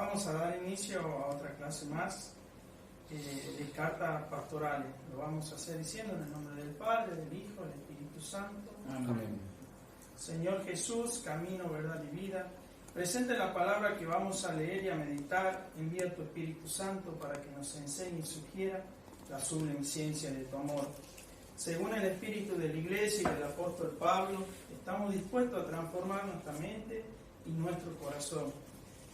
Vamos a dar inicio a otra clase más de cartas pastorales. Lo vamos a hacer diciendo en el nombre del Padre, del Hijo, del Espíritu Santo. Amén. Señor Jesús, camino, verdad y vida, presente la palabra que vamos a leer y a meditar. Envía tu Espíritu Santo para que nos enseñe y sugiera la sublime ciencia de tu amor. Según el Espíritu de la Iglesia y del apóstol Pablo, estamos dispuestos a transformar nuestra mente y nuestro corazón.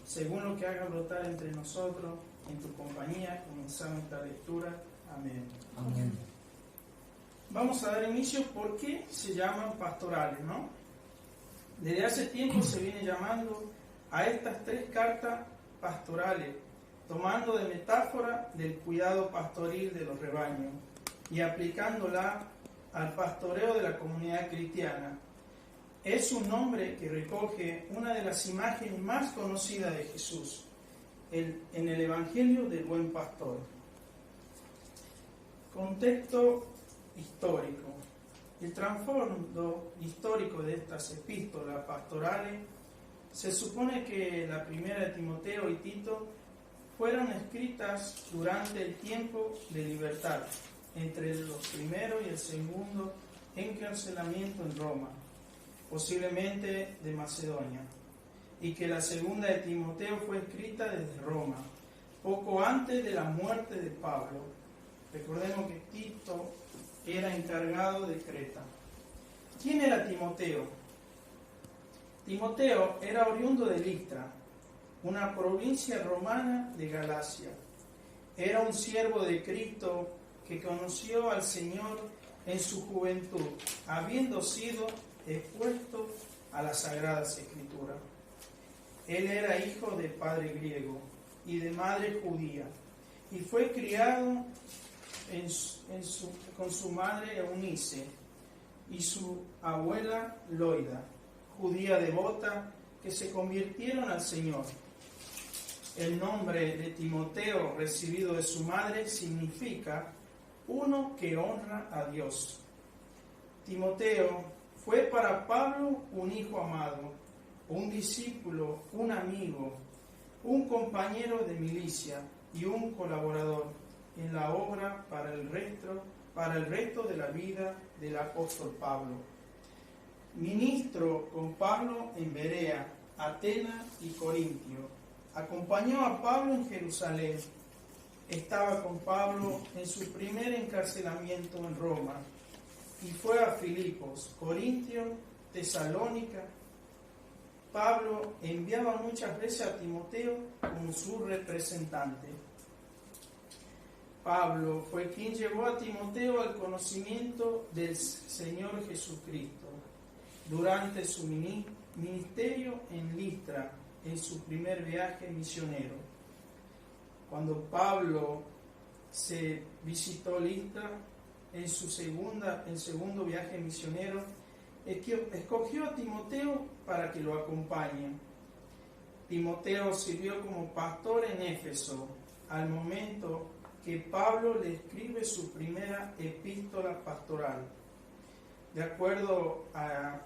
Según lo que haga brotar entre nosotros, en tu compañía, comenzamos esta lectura. Amén. Amén. Vamos a dar inicio por qué se llaman pastorales, ¿no? Desde hace tiempo se viene llamando a estas tres cartas pastorales, tomando de metáfora del cuidado pastoril de los rebaños y aplicándola al pastoreo de la comunidad cristiana. Es un nombre que recoge una de las imágenes más conocidas de Jesús en el Evangelio del Buen Pastor. Contexto histórico. El trasfondo histórico de estas epístolas pastorales se supone que la primera de Timoteo y Tito fueron escritas durante el tiempo de libertad entre los primeros y el segundo encarcelamiento en Roma, posiblemente de Macedonia, y que la segunda de Timoteo fue escrita desde Roma, poco antes de la muerte de Pablo. Recordemos que Tito era encargado de Creta. ¿Quién era Timoteo? Timoteo era oriundo de Listra, una provincia romana de Galacia. Era un siervo de Cristo que conoció al Señor en su juventud, habiendo sido expuesto a las Sagradas Escrituras. Él era hijo de padre griego y de madre judía, y fue criado con su madre Eunice y su abuela Loida, judía devota, que se convirtieron al Señor. El nombre de Timoteo, recibido de su madre, significa uno que honra a Dios. Timoteo fue para Pablo un hijo amado, un discípulo, un amigo, un compañero de milicia y un colaborador en la obra para el resto de la vida del apóstol Pablo. Ministro con Pablo en Berea, Atenas y Corintio. Acompañó a Pablo en Jerusalén. Estaba con Pablo en su primer encarcelamiento en Roma y fue a Filipos, Corintio, Tesalónica. Pablo enviaba muchas veces a Timoteo como su representante. Pablo fue quien llevó a Timoteo al conocimiento del Señor Jesucristo durante su ministerio en Listra, en su primer viaje misionero. Cuando Pablo se visitó Listra en su segundo viaje misionero, escogió a Timoteo para que lo acompañe. Timoteo sirvió como pastor en Éfeso al momento que Pablo le escribe su primera epístola pastoral. De acuerdo a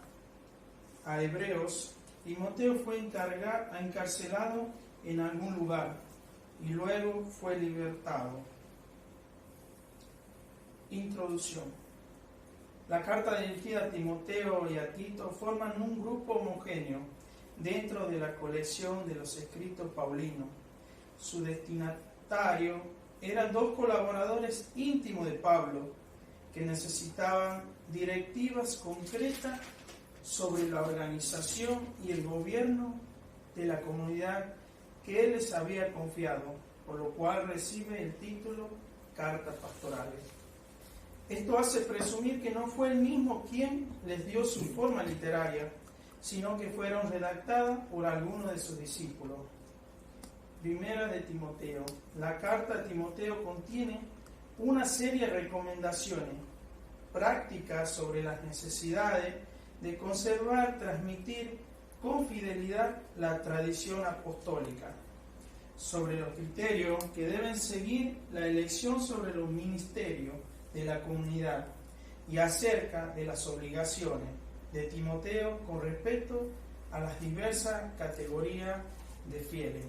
Hebreos, Timoteo fue encarcelado en algún lugar y luego fue libertado. Introducción. La carta dirigida a Timoteo y a Tito forman un grupo homogéneo dentro de la colección de los escritos paulinos. Su destinatario eran dos colaboradores íntimos de Pablo que necesitaban directivas concretas sobre la organización y el gobierno de la comunidad que él les había confiado, por lo cual recibe el título Cartas Pastorales. Esto hace presumir que no fue él mismo quien les dio su forma literaria, sino que fueron redactadas por algunos de sus discípulos. Primera de Timoteo. La carta a Timoteo contiene una serie de recomendaciones prácticas sobre las necesidades de conservar, transmitir con fidelidad la tradición apostólica, sobre los criterios que deben seguir la elección sobre los ministerios de la comunidad y acerca de las obligaciones de Timoteo con respecto a las diversas categorías de fieles.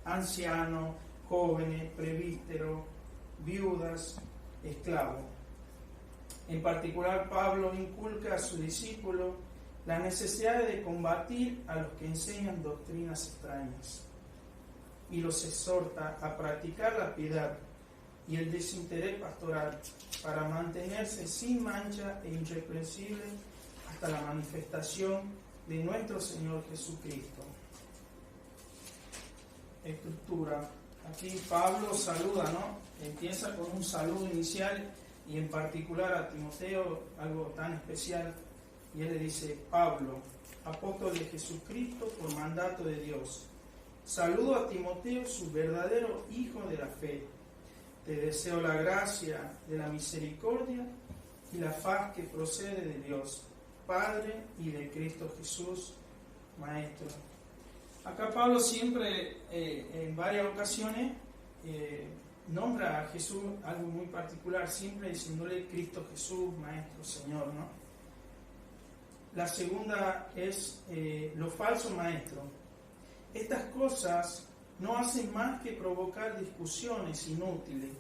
ancianos, jóvenes, presbíteros, viudas, esclavos. En particular, Pablo inculca a sus discípulos la necesidad de combatir a los que enseñan doctrinas extrañas y los exhorta a practicar la piedad y el desinterés pastoral para mantenerse sin mancha e irreprensible hasta la manifestación de nuestro Señor Jesucristo. Estructura. Aquí Pablo saluda, ¿no? Empieza con un saludo inicial y en particular a Timoteo, algo tan especial, y él le dice: Pablo, apóstol de Jesucristo por mandato de Dios. Saludo a Timoteo, su verdadero hijo de la fe. Te deseo la gracia de la misericordia y la paz que procede de Dios, Padre, y de Cristo Jesús, Maestro. Acá Pablo siempre, en varias ocasiones, nombra a Jesús algo muy particular, siempre diciéndole Cristo Jesús, Maestro, Señor, ¿no? La segunda es los falsos maestros. Estas cosas no hacen más que provocar discusiones inútiles,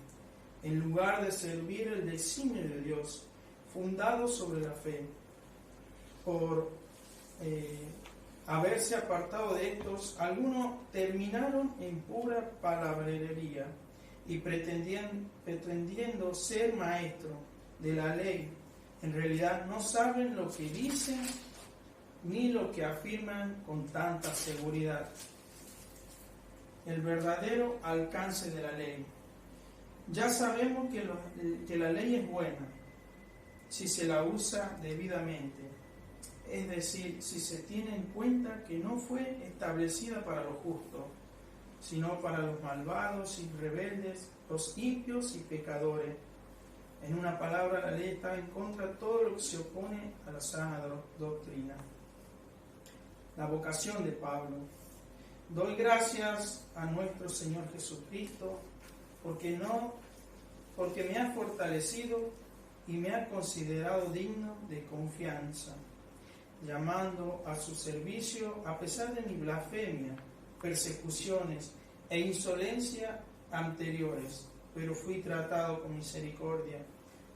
en lugar de servir el designio de Dios, fundado sobre la fe. Por haberse apartado de estos, algunos terminaron en pura palabrería y pretendiendo ser maestros de la ley, en realidad no saben lo que dicen ni lo que afirman con tanta seguridad. El verdadero alcance de la ley. Ya sabemos que la ley es buena si se la usa debidamente, es decir, si se tiene en cuenta que no fue establecida para los justos, sino para los malvados y rebeldes, los impios y pecadores. En una palabra, la ley está en contra de todo lo que se opone a la sana doctrina. La vocación de Pablo. Doy gracias a nuestro Señor Jesucristo porque me ha fortalecido y me ha considerado digno de confianza, llamando a su servicio a pesar de mi blasfemia, persecuciones e insolencia anteriores, pero fui tratado con misericordia,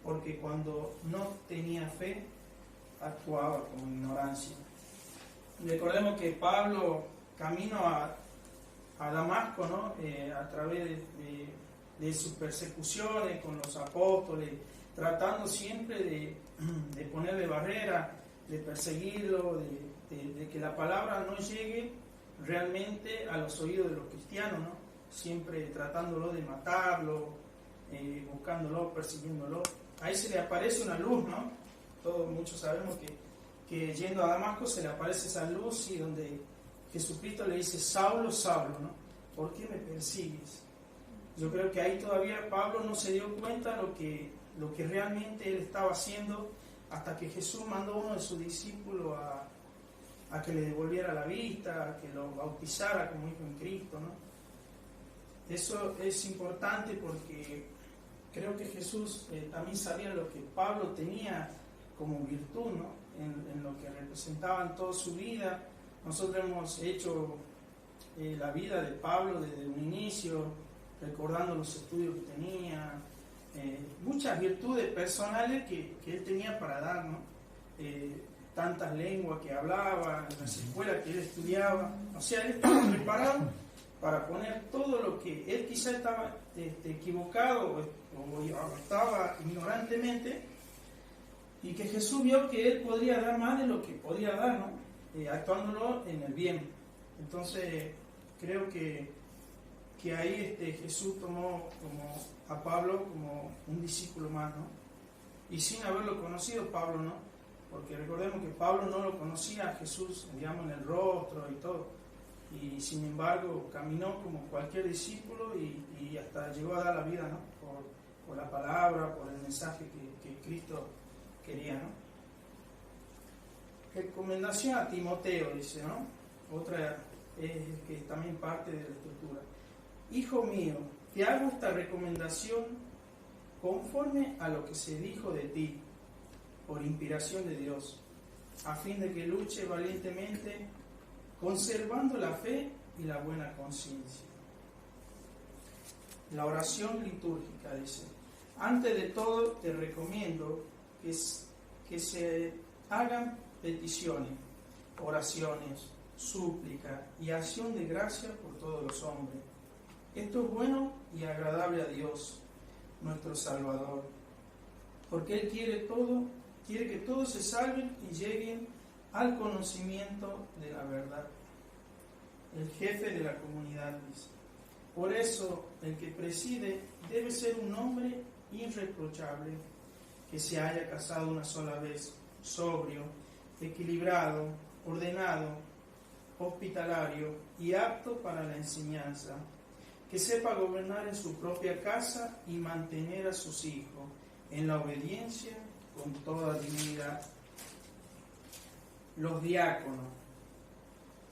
porque cuando no tenía fe, actuaba con ignorancia. Recordemos que Pablo, camino a Damasco, ¿no? A través de sus persecuciones con los apóstoles, tratando siempre de ponerle barrera, de perseguirlo, de que la palabra no llegue realmente a los oídos de los cristianos, ¿no? Siempre tratándolo de matarlo, buscándolo, persiguiéndolo. Ahí se le aparece una luz, ¿no? Muchos sabemos que yendo a Damasco se le aparece esa luz y donde Jesucristo le dice: Saulo, Saulo, ¿no? ¿Por qué me persigues? Yo creo que ahí todavía Pablo no se dio cuenta lo que realmente él estaba haciendo, hasta que Jesús mandó a uno de sus discípulos a que le devolviera la vista, a que lo bautizara como hijo en Cristo, ¿no? Eso es importante porque creo que Jesús también sabía lo que Pablo tenía como virtud, ¿no? En lo que representaba en toda su vida. Nosotros hemos hecho la vida de Pablo desde un inicio, recordando los estudios que tenía, muchas virtudes personales que él tenía para dar, ¿no? Tantas lenguas que hablaba, en las escuelas que él estudiaba. O sea, él estaba preparado para poner todo lo que él quizá estaba equivocado o estaba ignorantemente, y que Jesús vio que él podría dar más de lo que podía dar, ¿no? Actuándolo en el bien. Entonces creo que ahí Jesús tomó a Pablo como un discípulo más, ¿no? Y sin haberlo conocido Pablo, ¿no? Porque recordemos que Pablo no lo conocía a Jesús, digamos, en el rostro y todo, y sin embargo caminó como cualquier discípulo y hasta llegó a dar la vida, ¿no? Por la palabra, por el mensaje que Cristo quería, ¿no? Recomendación a Timoteo, dice, ¿no? Otra es que es también parte de la estructura. Hijo mío, te hago esta recomendación conforme a lo que se dijo de ti, por inspiración de Dios, a fin de que luche valientemente, conservando la fe y la buena conciencia. La oración litúrgica, dice. Antes de todo, te recomiendo que se hagan peticiones, oraciones, súplica y acción de gracia por todos los hombres. Esto es bueno y agradable a Dios, nuestro Salvador, porque Él quiere que todos se salven y lleguen al conocimiento de la verdad. El jefe de la comunidad dice. Por eso, el que preside debe ser un hombre irreprochable, que se haya casado una sola vez, sobrio, equilibrado, ordenado, hospitalario y apto para la enseñanza, que sepa gobernar en su propia casa y mantener a sus hijos en la obediencia con toda dignidad. Los diáconos.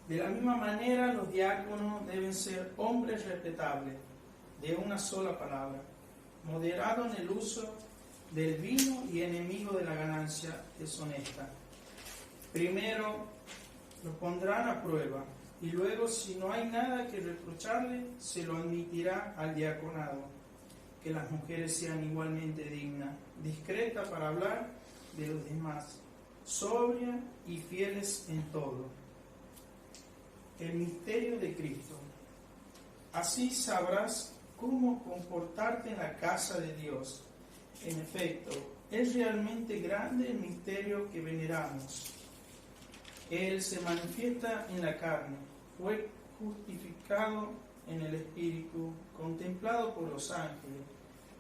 De la misma manera, los diáconos deben ser hombres respetables, de una sola palabra, moderados en el uso del vino y enemigos de la ganancia deshonesta. Primero lo pondrán a prueba y luego, si no hay nada que reprocharle, se lo admitirá al diaconado. Que las mujeres sean igualmente dignas, discretas para hablar de los demás, sobrias y fieles en todo. El misterio de Cristo. Así sabrás cómo comportarte en la casa de Dios. En efecto, es realmente grande el misterio que veneramos. Él se manifiesta en la carne, fue justificado en el Espíritu, contemplado por los ángeles,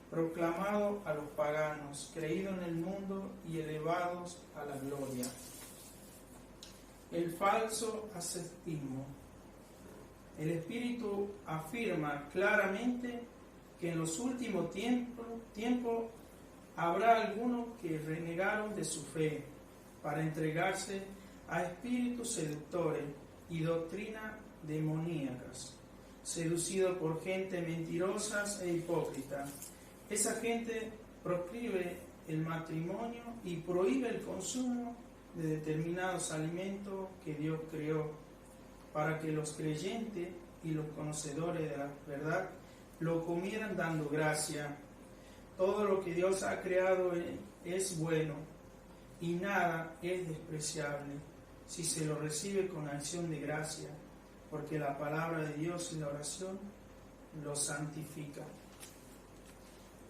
proclamado a los paganos, creído en el mundo y elevados a la gloria. El falso ascetismo. El Espíritu afirma claramente que en los últimos tiempos habrá algunos que renegaron de su fe para entregarse a espíritus seductores y doctrinas demoníacas, seducidos por gente mentirosas e hipócrita. Esa gente proscribe el matrimonio y prohíbe el consumo de determinados alimentos que Dios creó para que los creyentes y los conocedores de la verdad lo comieran dando gracia. Todo lo que Dios ha creado es bueno y nada es despreciable si se lo recibe con acción de gracia, porque la palabra de Dios y la oración lo santifica.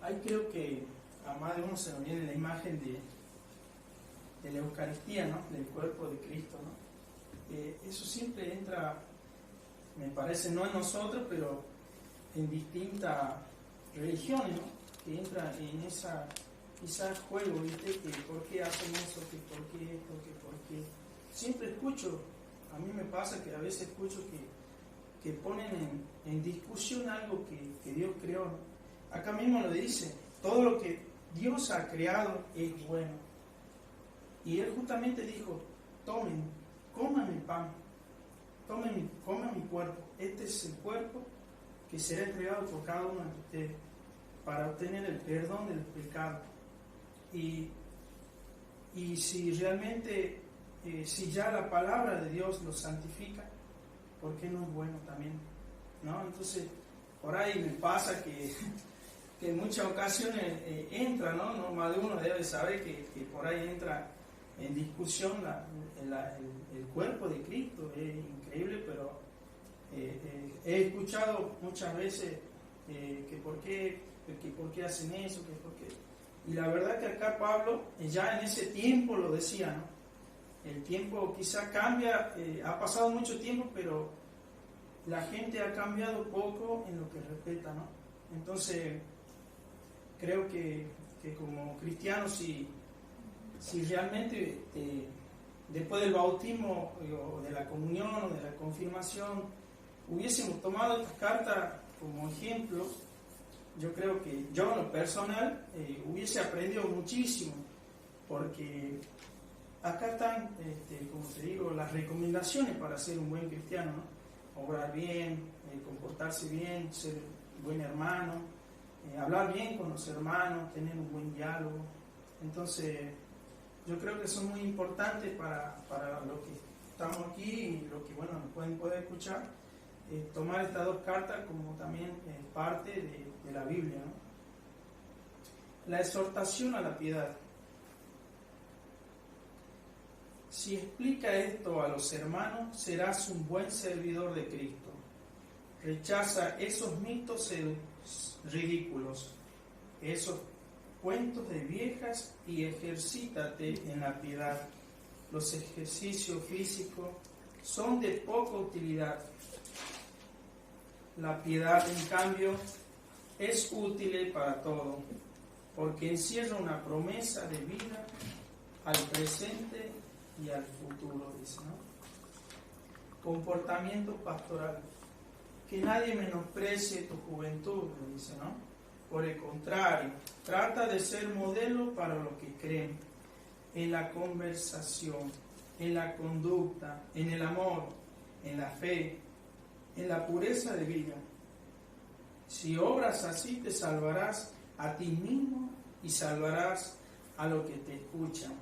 Ahí creo que a más de uno se nos viene la imagen de la Eucaristía, ¿no? Del cuerpo de Cristo, ¿no? Eso siempre entra, me parece, no en nosotros, pero en distintas religiones, ¿no? Que entra en esa quizás juego, ¿viste? Que por qué hacen eso, que por qué esto, que por qué. Siempre escucho, a mí me pasa que a veces escucho que ponen en discusión algo que Dios creó, ¿no? Acá mismo lo dice, todo lo que Dios ha creado es bueno. Y Él justamente dijo, coman mi pan, coman mi cuerpo. Este es el cuerpo que será entregado por cada uno de ustedes para obtener el perdón del pecado. Y si realmente, si ya la palabra de Dios lo santifica, ¿por qué no es bueno también? ¿No? Entonces, por ahí me pasa que en muchas ocasiones entra, ¿no? Más de uno debe saber que por ahí entra en discusión el cuerpo de Cristo. Es increíble, pero he escuchado muchas veces que por qué hacen eso, que por qué. Y la verdad que acá Pablo ya en ese tiempo lo decía, ¿no? El tiempo quizá cambia, ha pasado mucho tiempo, pero la gente ha cambiado poco en lo que respeta, ¿no? Entonces creo que como cristianos, si realmente después del bautismo o de la comunión o de la confirmación hubiésemos tomado esta carta como ejemplo, yo creo que yo en lo personal hubiese aprendido muchísimo, porque acá están, como te digo, las recomendaciones para ser un buen cristiano, ¿no? Obrar bien, comportarse bien, ser buen hermano, hablar bien con los hermanos, tener un buen diálogo. Entonces, yo creo que son muy importantes para los que estamos aquí y los que, bueno, nos pueden poder escuchar. tomar estas dos cartas como también parte de la Biblia, ¿no? La exhortación a la piedad. Si explica esto a los hermanos, serás un buen servidor de Cristo. Rechaza esos mitos ridículos, esos cuentos de viejas y ejercítate en la piedad. Los ejercicios físicos son de poca utilidad. La piedad, en cambio, es útil para todo, porque encierra una promesa de vida al presente y al futuro, dice, ¿no? Comportamiento pastoral. Que nadie menosprecie tu juventud, dice, ¿no? Por el contrario, trata de ser modelo para los que creen en la conversación, en la conducta, en el amor, en la fe, en la pureza de vida. Si obras así, te salvarás a ti mismo y salvarás a los que te escuchan.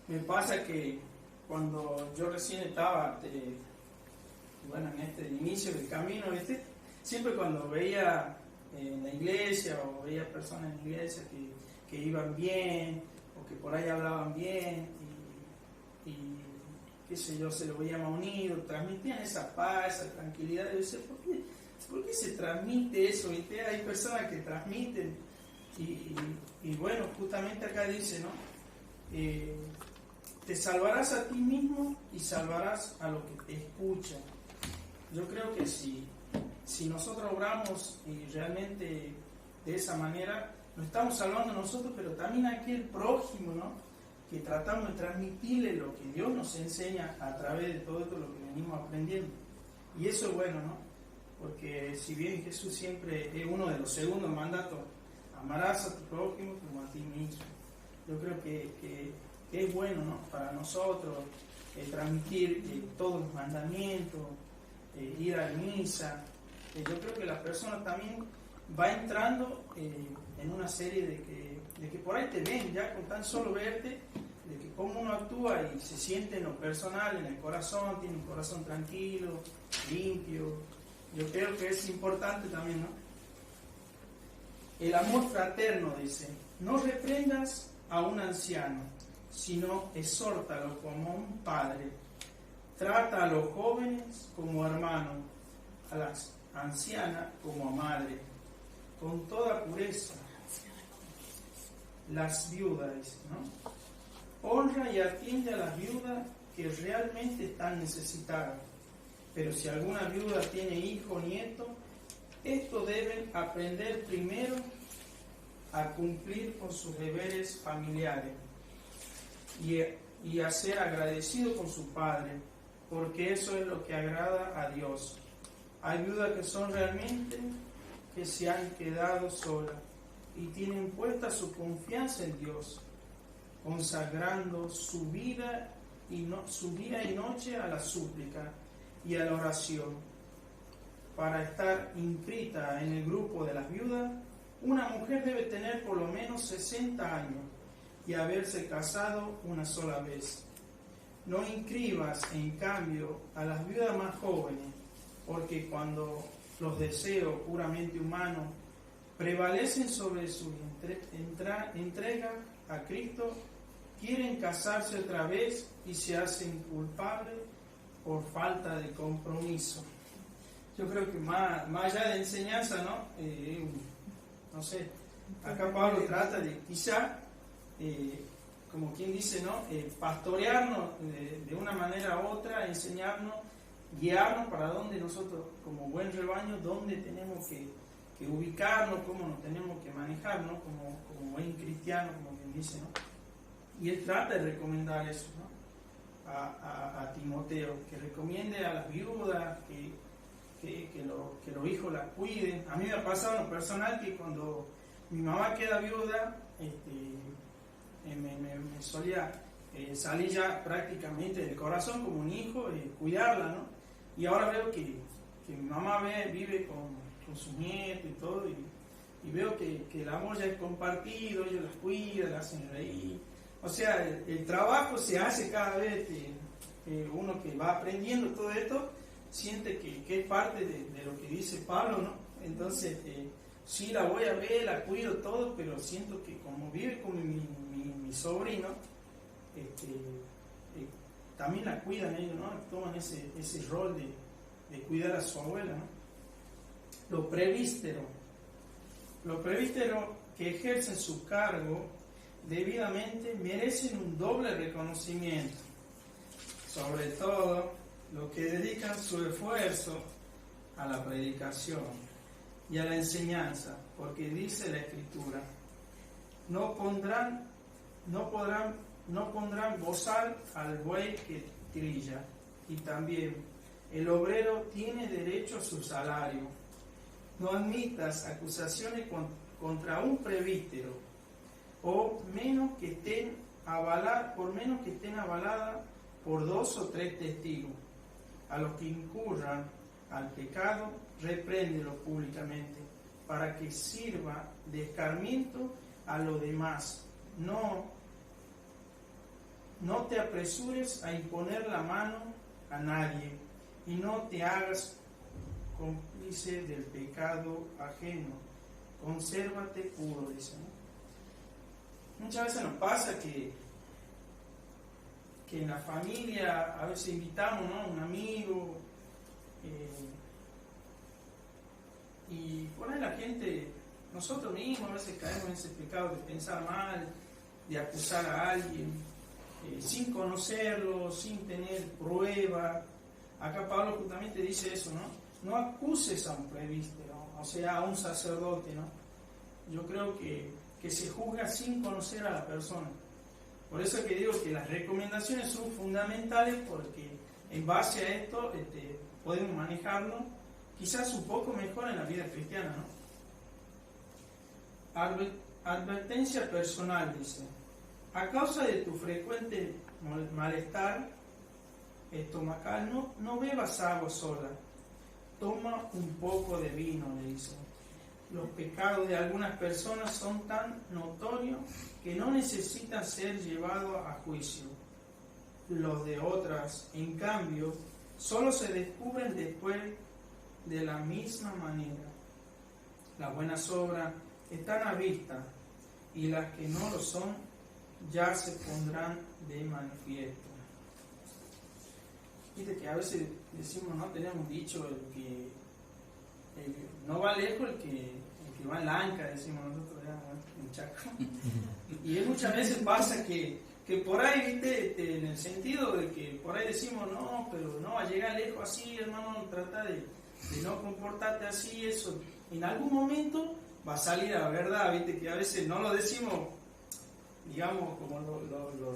Me pasa que cuando yo recién estaba en este inicio del camino, ¿viste? Siempre cuando veía en la iglesia o veía personas en la iglesia que iban bien o que por ahí hablaban bien y qué sé yo, se lo veía más unido, transmitían esa paz, esa tranquilidad. Yo decía, ¿por qué se transmite eso? ¿Viste? Hay personas que transmiten y bueno, justamente acá dice, ¿no? Te salvarás a ti mismo y salvarás a los que te escuchan. Yo creo que si nosotros obramos y realmente de esa manera, nos estamos salvando nosotros, pero también a aquel prójimo, ¿no? Que tratamos de transmitirle lo que Dios nos enseña a través de todo esto, lo que venimos aprendiendo. Y eso es bueno, ¿no? Porque si bien Jesús siempre es uno de los segundos mandatos, amarás a tu prójimo como a ti mismo. Yo creo que es bueno, ¿no? Para nosotros transmitir todos los mandamientos, ir a la misa. Yo creo que la persona también va entrando en una serie de que por ahí te ven, ya con tan solo verte, de que cómo uno actúa y se siente en lo personal, en el corazón, tiene un corazón tranquilo, limpio. Yo creo que es importante también, ¿no? El amor fraterno, dice, no reprendas a un anciano, sino exhórtalo como un padre. Trata a los jóvenes como hermanos, a las ancianas como a madre, con toda pureza. Las viudas, ¿no? Honra y atiende a las viudas que realmente están necesitadas. Pero si alguna viuda tiene hijo o nieto, estos deben aprender primero a cumplir con sus deberes familiares y a ser agradecido con su padre, porque eso es lo que agrada a Dios. Hay viudas que son realmente que se han quedado solas y tienen puesta su confianza en Dios, consagrando su vida y noche a la súplica y a la oración. Para estar inscrita en el grupo de las viudas, una mujer debe tener por lo menos 60 años y haberse casado una sola vez. No inscribas, en cambio, a las viudas más jóvenes, porque cuando los deseos puramente humanos prevalecen sobre su entrega a Cristo, quieren casarse otra vez y se hacen culpables por falta de compromiso. Yo creo que más allá de enseñanza, ¿no? No sé, acá Pablo trata de quizá, como quien dice, ¿no? Pastorearnos de una manera u otra, enseñarnos, guiarnos para donde nosotros, como buen rebaño, donde tenemos que ubicarnos, cómo nos tenemos que manejar, ¿no? Como buen cristiano, como quien dice, ¿no? Y él trata de recomendar eso, ¿no? A Timoteo, que recomiende a las viudas, que los hijos las cuiden. A mí me ha pasado en lo personal que cuando mi mamá queda viuda, me solía salir ya prácticamente del corazón como un hijo, cuidarla, ¿no? Y ahora veo que mi mamá vive con sus nietos y todo, y veo que el amor ya es compartido, ellos las cuidan, las hacen reír. O sea, el trabajo se hace cada vez, uno que va aprendiendo todo esto, siente que es parte de lo que dice Pablo, ¿no? Entonces, sí la voy a ver, la cuido todo, pero siento que como vive con mi sobrino, también la cuidan ellos, ¿no? Toman ese rol de cuidar a su abuela, ¿no? Los presbíteros que ejercen su cargo debidamente merecen un doble reconocimiento, sobre todo los que dedican su esfuerzo a la predicación y a la enseñanza, porque dice la Escritura: no podrán bozar al buey que trilla, y también el obrero tiene derecho a su salario. No admitas acusaciones contra un presbítero, por menos que estén avaladas por 2 o 3 testigos. A los que incurran al pecado, repréndelo públicamente, para que sirva de escarmiento a los demás. No te apresures a imponer la mano a nadie, y no te hagas cómplice del pecado ajeno. Consérvate puro, dice, ¿no? Muchas veces nos pasa que en la familia a veces invitamos, ¿no?, un amigo, y por ahí la gente, nosotros mismos a veces caemos en ese pecado de pensar mal, de acusar a alguien, sin conocerlo, sin tener prueba. Acá Pablo justamente dice eso, ¿no? No acuses a un presbítero, o sea, a un sacerdote, ¿no? Yo creo que se juzga sin conocer a la persona. Por eso es que digo que las recomendaciones son fundamentales, porque en base a esto podemos manejarlo quizás un poco mejor en la vida cristiana, ¿no? Advertencia personal, dice: a causa de tu frecuente malestar estomacal, no bebas agua sola, toma un poco de vino, le dice. Los pecados de algunas personas son tan notorios que no necesitan ser llevados a juicio. Los de otras, en cambio, solo se descubren después de la misma manera. Las buenas obras están a vista, y las que no lo son ya se pondrán de manifiesto. Viste que a veces decimos, no, tenemos un dicho, no va lejos el que va en la anca, decimos nosotros ya en Chaco. Y muchas veces pasa que por ahí, viste, en el sentido de que por ahí decimos, no, pero no va a llegar lejos así, hermano, trata de no comportarte así, eso. En algún momento va a salir a la verdad, viste, que a veces no lo decimos, digamos, como lo